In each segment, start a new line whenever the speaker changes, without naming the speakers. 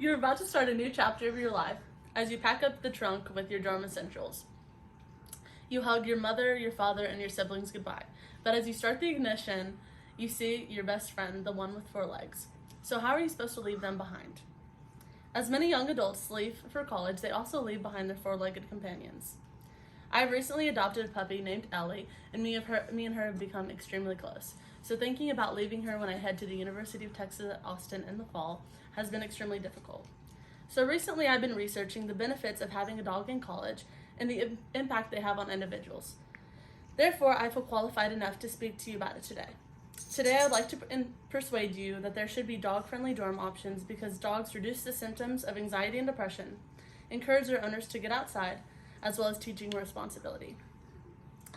You're about to start a new chapter of your life as you pack up the trunk with your dorm essentials. You hug your mother, your father, and your siblings goodbye. But as you start the ignition, you see your best friend, the one with four legs. So how are you supposed to leave them behind? As many young adults leave for college, they also leave behind their four-legged companions. I recently adopted a puppy named Ellie, and me and her have become extremely close. So thinking about leaving her when I head to the University of Texas at Austin in the fall has been extremely difficult. So recently I've been researching the benefits of having a dog in college and the impact they have on individuals. Therefore, I feel qualified enough to speak to you about it today. Today, I would like to persuade you that there should be dog-friendly dorm options because dogs reduce the symptoms of anxiety and depression, encourage their owners to get outside, as well as teaching responsibility.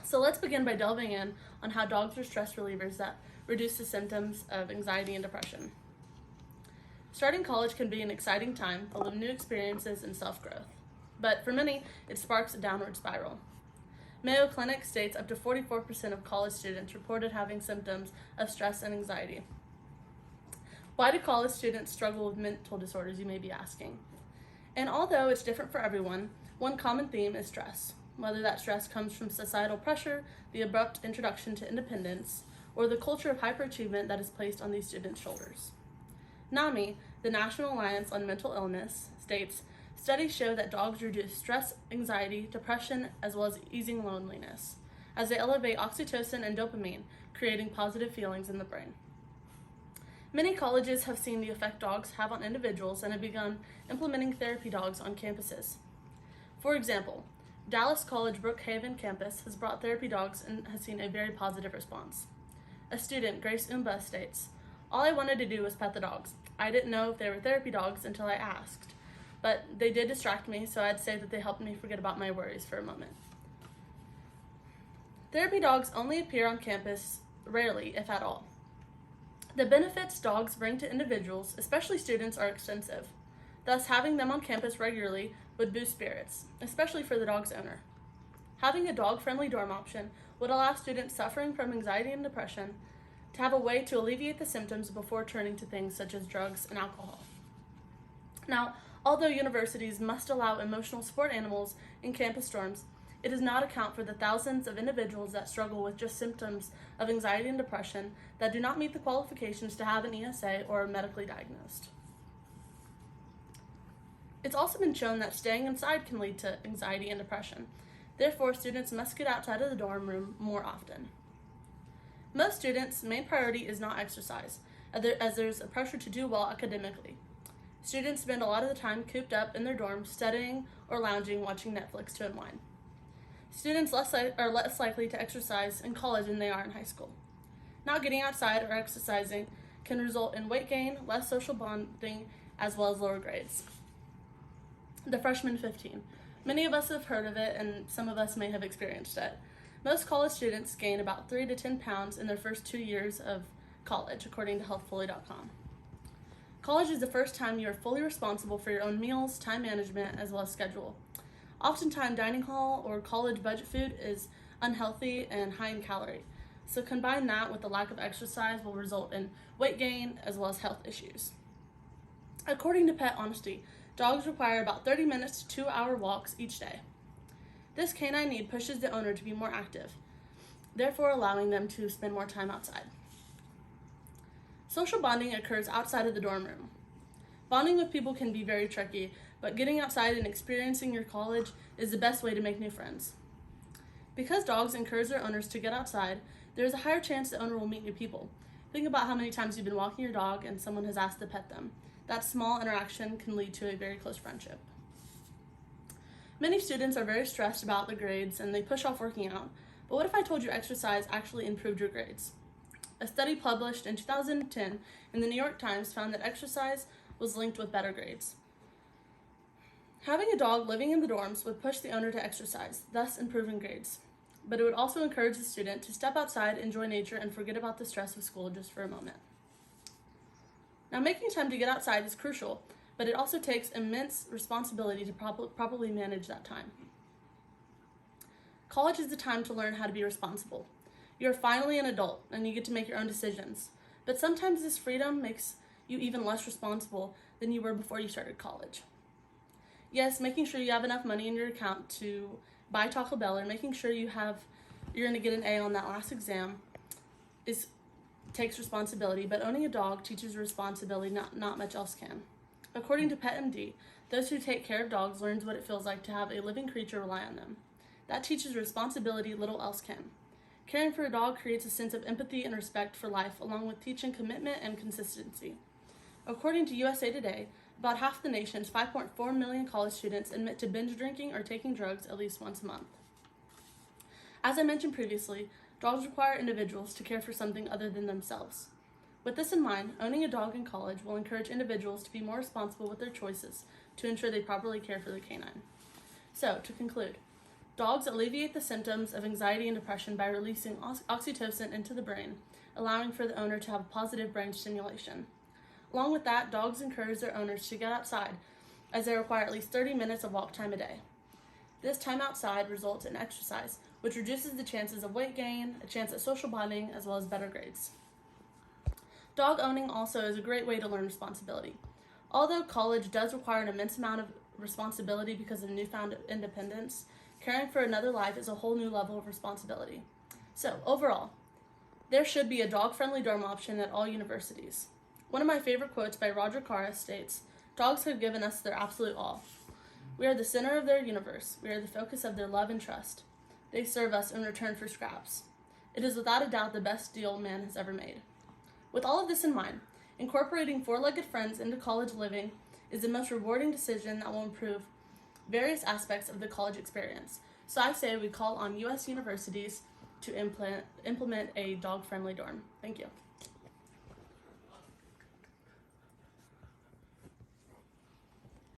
So let's begin by delving in on how dogs are stress relievers that reduce the symptoms of anxiety and depression. Starting college can be an exciting time full of new experiences and self-growth, but for many, it sparks a downward spiral. Mayo Clinic states up to 44% of college students reported having symptoms of stress and anxiety. Why do college students struggle with mental disorders, you may be asking? And although it's different for everyone, one common theme is stress. Whether that stress comes from societal pressure, the abrupt introduction to independence, or the culture of hyperachievement that is placed on these students' shoulders. NAMI, the National Alliance on Mental Illness, states, studies show that dogs reduce stress, anxiety, depression, as well as easing loneliness, as they elevate oxytocin and dopamine, creating positive feelings in the brain. Many colleges have seen the effect dogs have on individuals and have begun implementing therapy dogs on campuses. For example, Dallas College Brookhaven campus has brought therapy dogs and has seen a very positive response. A student, Grace Umba, states, all I wanted to do was pet the dogs. I didn't know if they were therapy dogs until I asked, but they did distract me, so I'd say that they helped me forget about my worries for a moment. Therapy dogs only appear on campus rarely, if at all. The benefits dogs bring to individuals, especially students, are extensive. Thus, having them on campus regularly would boost spirits, especially for the dog's owner. Having a dog-friendly dorm option would allow students suffering from anxiety and depression to have a way to alleviate the symptoms before turning to things such as drugs and alcohol. Now, although universities must allow emotional support animals in campus dorms, it does not account for the thousands of individuals that struggle with just symptoms of anxiety and depression that do not meet the qualifications to have an ESA or are medically diagnosed. It's also been shown that staying inside can lead to anxiety and depression. Therefore, students must get outside of the dorm room more often. Most students' main priority is not exercise, as there's a pressure to do well academically. Students spend a lot of the time cooped up in their dorms studying or lounging watching Netflix to unwind. Students are less likely to exercise in college than they are in high school. Not getting outside or exercising can result in weight gain, less social bonding, as well as lower grades. The freshman 15. Many of us have heard of it, and some of us may have experienced it. Most college students gain about 3 to 10 pounds in their first 2 years of college, according to healthfully.com. College is the first time you are fully responsible for your own meals, time management, as well as schedule. Oftentimes, dining hall or college budget food is unhealthy and high in calorie. So combine that with the lack of exercise will result in weight gain as well as health issues. According to Pet Honesty, dogs require about 30 minutes to 2-hour walks each day. This canine need pushes the owner to be more active, therefore allowing them to spend more time outside. Social bonding occurs outside of the dorm room. Bonding with people can be very tricky, but getting outside and experiencing your college is the best way to make new friends. Because dogs encourage their owners to get outside, there's a higher chance the owner will meet new people. Think about how many times you've been walking your dog and someone has asked to pet them. That small interaction can lead to a very close friendship. Many students are very stressed about their grades and they push off working out. But what if I told you exercise actually improved your grades? A study published in 2010 in the New York Times found that exercise was linked with better grades. Having a dog living in the dorms would push the owner to exercise, thus improving grades. But it would also encourage the student to step outside, enjoy nature, and forget about the stress of school just for a moment. Now, making time to get outside is crucial, but it also takes immense responsibility to properly manage that time. College is the time to learn how to be responsible. You're finally an adult, and you get to make your own decisions. But sometimes this freedom makes you even less responsible than you were before you started college. Yes, making sure you have enough money in your account to buy Taco Bell, or making sure you're going to get an A on that last exam takes responsibility, but owning a dog teaches responsibility not much else can. According to PetMD, those who take care of dogs learns what it feels like to have a living creature rely on them. That teaches responsibility little else can. Caring for a dog creates a sense of empathy and respect for life, along with teaching commitment and consistency. According to USA Today, about half the nation's 5.4 million college students admit to binge drinking or taking drugs at least once a month. As I mentioned previously, dogs require individuals to care for something other than themselves. With this in mind, owning a dog in college will encourage individuals to be more responsible with their choices to ensure they properly care for their canine. So, to conclude, dogs alleviate the symptoms of anxiety and depression by releasing oxytocin into the brain, allowing for the owner to have positive brain stimulation. Along with that, dogs encourage their owners to get outside, as they require at least 30 minutes of walk time a day. This time outside results in exercise, which reduces the chances of weight gain, a chance at social bonding, as well as better grades. Dog owning also is a great way to learn responsibility. Although college does require an immense amount of responsibility because of newfound independence, caring for another life is a whole new level of responsibility. So, overall, there should be a dog-friendly dorm option at all universities. One of my favorite quotes by Roger Cara states, "Dogs have given us their absolute all. We are the center of their universe. We are the focus of their love and trust. They serve us in return for scraps. It is without a doubt the best deal man has ever made." With all of this in mind, incorporating four-legged friends into college living is the most rewarding decision that will improve various aspects of the college experience. So I say we call on U.S. universities to implement a dog-friendly dorm. Thank you.